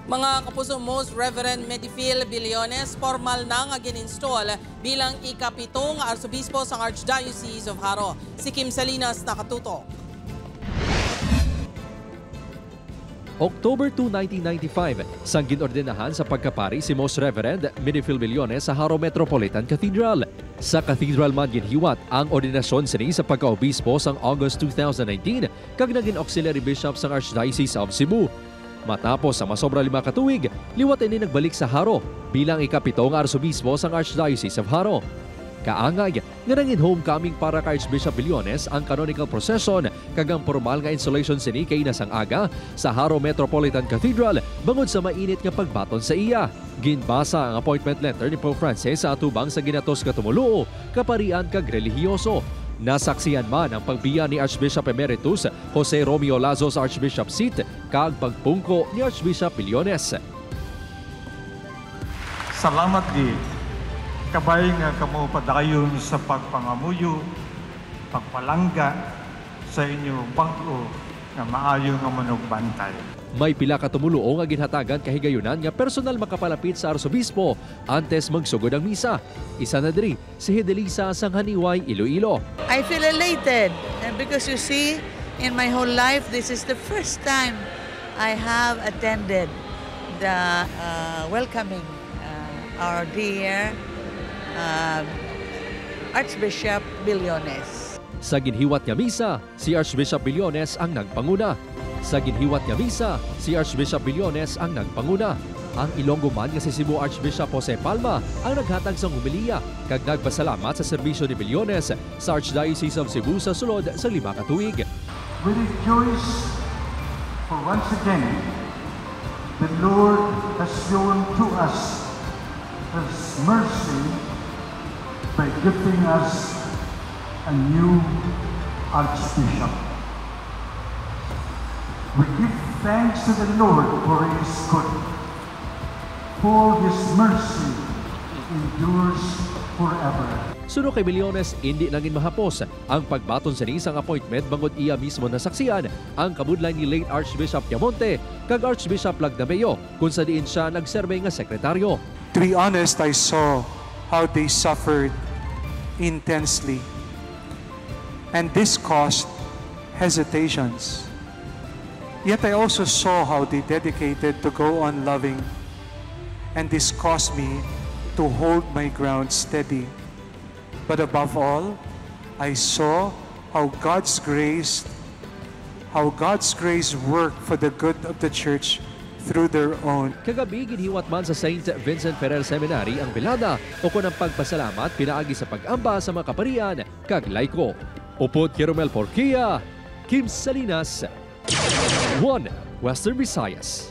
Mga kapuso, Most Reverend Medifil Billones, formal nang gin-install bilang ikapitong arsobispo sa Archdiocese of Haro. Si Kim Salinas nakatutok. October 2, 1995, sang ginordenahan sa pagkapari si Most Reverend Medifil Billones sa Haro Metropolitan Cathedral. Sa cathedral man ginhiwat ang ordinasyon sini sa pagkaobispo sang August 2019 kag naging auxiliary bishop sang Archdiocese of Cebu. Matapos sa masobra 5 katuig, liwat ini nagbalik sa Haro bilang ikapitong arsobispo sang Archdiocese of Haro. Kaangay nga nangin homecoming para kay Archbishop Billones ang canonical procession kagang formal nga installation sini kay nasang aga sa Haro Metropolitan Cathedral bangod sa mainit nga pagbaton sa iya. Ginbasa ang appointment letter ni Pope Francis sa atubang sa ginatos nga tumuluo, kaparian kag relihiyoso. Nasaksiyan man ang pagbiya ni Archbishop Emeritus Jose Romeo Lazo sa Archbishop seat kag pagpungko ni Archbishop Billones. Salamat di kabay nga kamo padakayon sa pagpangamuyo, pagpalangga sa inyo bag-o nga maayo nga manugbantay. May pila ka tumuluo nga ginhatagan kahigayunan nga personal makapalapit sa arsobispo antes magsugod ang misa. Isa na diri si Hidelisa sang Haniway, Iloilo. I feel elated because you see, in my whole life, this is the first time I have attended the welcoming our dear Archbishop Billones. Sa ginhiwat nga misa, si Archbishop Billones ang nagpanguna. Sa ginhiwat nga misa, si Archbishop Billones ang nagpanguna. Ang Ilonggo man nga si Cebu Archbishop Jose Palma ang naghatag sang humiliya kag nagpasalamat sa serbisyo ni Billones sa Archdiocese of Cebu sa sulod sa 5 katuig. We rejoice for once again the Lord has shown to us His mercy by giving us a new Archbishop. We give thanks to the Lord for His good, for His mercy endures forever. Suno kay Billones, hindi nangin mahapos ang pagbaton sa isang appointment bangod iya mismo nasaksiyan ang kabudlay ni late Archbishop Yamonte kag Archbishop Lagdameo kung sa diin siya nagserbe nga sekretaryo. To be honest, I saw how they suffered intensely, and this caused hesitations. Yet I also saw how they dedicated to go on loving, and this caused me to hold my ground steady. But above all, I saw how God's grace worked for the good of the church through their own. Kagabi ginhiwat man sa St. Vincent Ferrer Seminary ang bilada o kun ang pagpasalamat pinaagi sa pag-amba sa mga kaparian kag laiko. Upod kay Romel Porquia, Kim Salinas, 1 Western Visayas.